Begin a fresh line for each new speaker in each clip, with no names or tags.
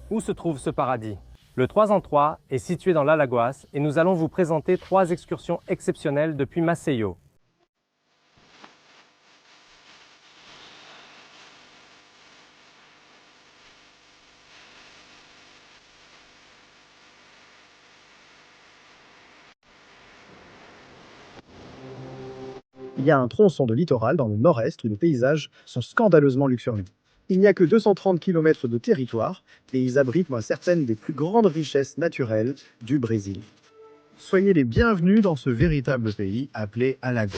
Où se trouve ce paradis? Le 3 en 3 est situé dans l'Alagoas et nous allons vous présenter 3 excursions exceptionnelles depuis Maceió.
Il y a un tronçon de littoral dans le nord-est où les paysages sont scandaleusement luxuriants. Il n'y a que 230 km de territoire et ils abritent certaines des plus grandes richesses naturelles du Brésil. Soyez les bienvenus dans ce véritable pays appelé Alagoas.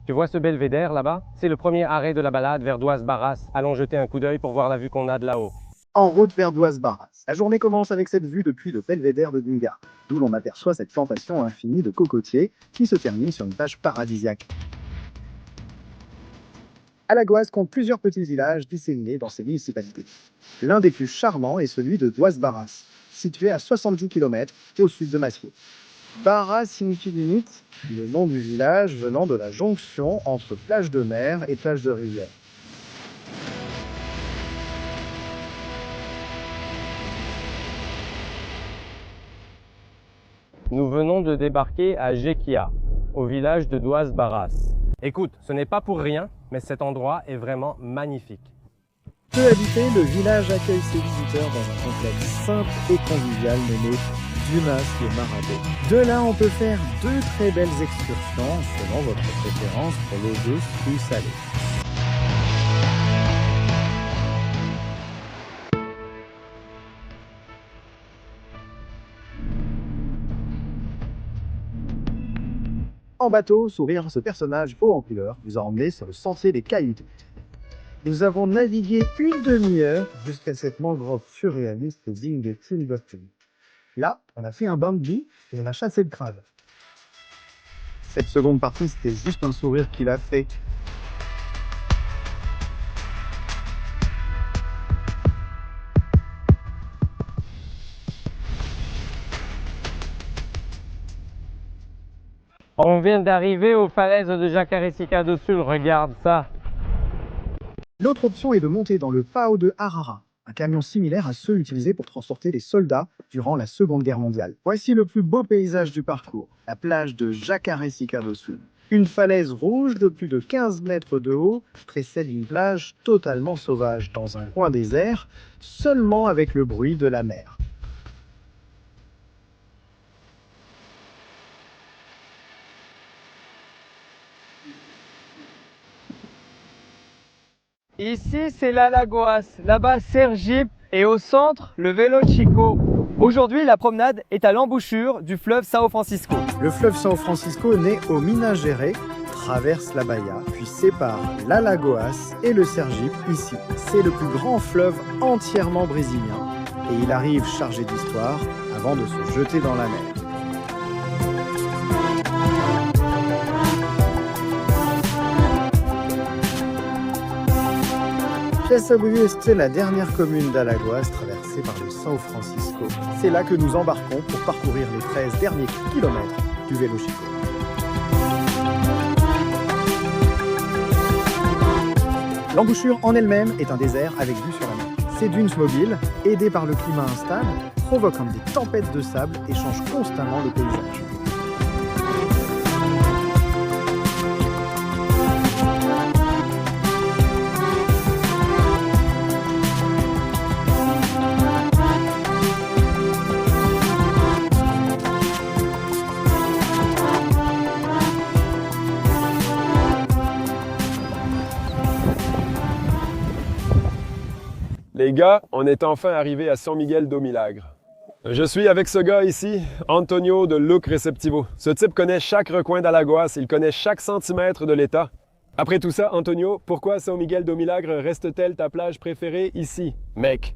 Tu vois ce belvédère là-bas? C'est le premier arrêt de la balade vers Duas Barras. Allons jeter un coup d'œil pour voir la vue qu'on a de là-haut.
En route vers Duas Barras. La journée commence avec cette vue depuis le belvédère de Dunga, d'où l'on aperçoit cette plantation infinie de cocotiers qui se termine sur une plage paradisiaque. Alagoas compte plusieurs petits villages disséminés dans ces municipalités. L'un des plus charmants est celui de Duas Barras, situé à 70 km au sud de Maceió. Barras signifie limite, le nom du village venant de la jonction entre plage de mer et plage de rivière.
Nous venons de débarquer à Jequiá, au village de Duas Barras. Écoute, ce n'est pas pour rien, mais cet endroit est vraiment magnifique.
Peu habité, le village accueille ses visiteurs dans un complexe simple et convivial nommé Dunas de Marabé. De là, on peut faire 2 très belles excursions selon votre préférence pour l'eau douce ou salée. En bateau, sourire, ce personnage haut en couleur vous a emmené sur le sentier des Cailloux. Nous avons navigué une demi-heure jusqu'à cette mangrove surréaliste digne de Tim Burton. Là, on a fait un bain de boue et on a chassé le crabe. Cette seconde partie, c'était juste un sourire qu'il a fait.
On vient d'arriver aux falaises de Jacarecica do Sul, regarde ça.
L'autre option est de monter dans le Pau de Arara, un camion similaire à ceux utilisés pour transporter les soldats durant la Seconde Guerre mondiale. Voici le plus beau paysage du parcours, la plage de Jacarecica do Sul. Une falaise rouge de plus de 15 mètres de haut précède une plage totalement sauvage dans un coin désert, seulement avec le bruit de la mer.
Ici, c'est l'Alagoas. Là-bas, Sergipe. Et au centre, le Vélo Chico. Aujourd'hui, la promenade est à l'embouchure du fleuve São Francisco.
Le fleuve São Francisco, né au Minas Gerais, traverse la Bahia, puis sépare l'Alagoas et le Sergipe ici. C'est le plus grand fleuve entièrement brésilien et il arrive chargé d'histoire avant de se jeter dans la mer. Piaçabuí est la dernière commune d'Alagoas traversée par le São Francisco. C'est là que nous embarquons pour parcourir les 13 derniers kilomètres du Vélo Chico. L'embouchure en elle-même est un désert avec vue sur la mer. Ces dunes mobiles, aidées par le climat instable, provoquent comme des tempêtes de sable et changent constamment le paysage.
Les gars, on est enfin arrivé à São Miguel do Milagre. Je suis avec ce gars ici, Antonio de Look Receptivo. Ce type connaît chaque recoin d'Alagoas, il connaît chaque centimètre de l'état. Après tout ça, Antonio, pourquoi São Miguel do Milagre reste-t-elle ta plage préférée ici, mec?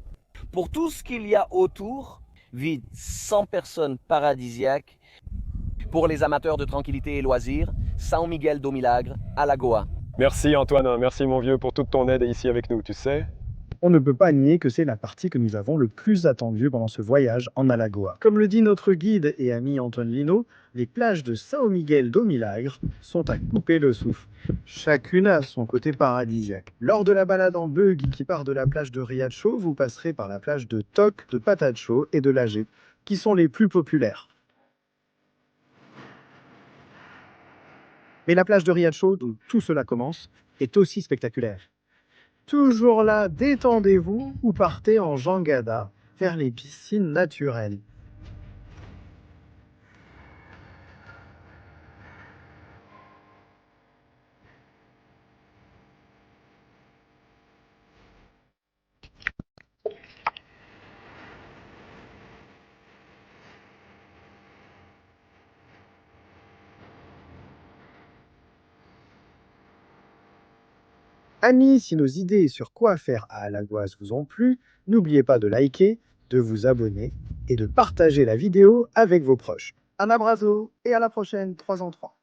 Pour tout ce qu'il y a autour, vide, sans personnes paradisiaques. Pour les amateurs de tranquillité et loisirs, São Miguel do Milagre, Alagoas.
Merci Antoine, merci mon vieux pour toute ton aide ici avec nous, tu sais.
On ne peut pas nier que c'est la partie que nous avons le plus attendue pendant ce voyage en Alagoas. Comme le dit notre guide et ami Antoine Lino, les plages de São Miguel do Milagre sont à couper le souffle. Chacune a son côté paradisiaque. Lors de la balade en buggy qui part de la plage de Riacho, vous passerez par la plage de Toc, de Patacho et de Lagé, qui sont les plus populaires. Mais la plage de Riacho, d'où tout cela commence, est aussi spectaculaire. Toujours là, détendez-vous ou partez en jangada vers les piscines naturelles. Amis, si nos idées sur quoi faire à Alagoas vous ont plu, n'oubliez pas de liker, de vous abonner et de partager la vidéo avec vos proches. Un abrazo et à la prochaine 3 en 3.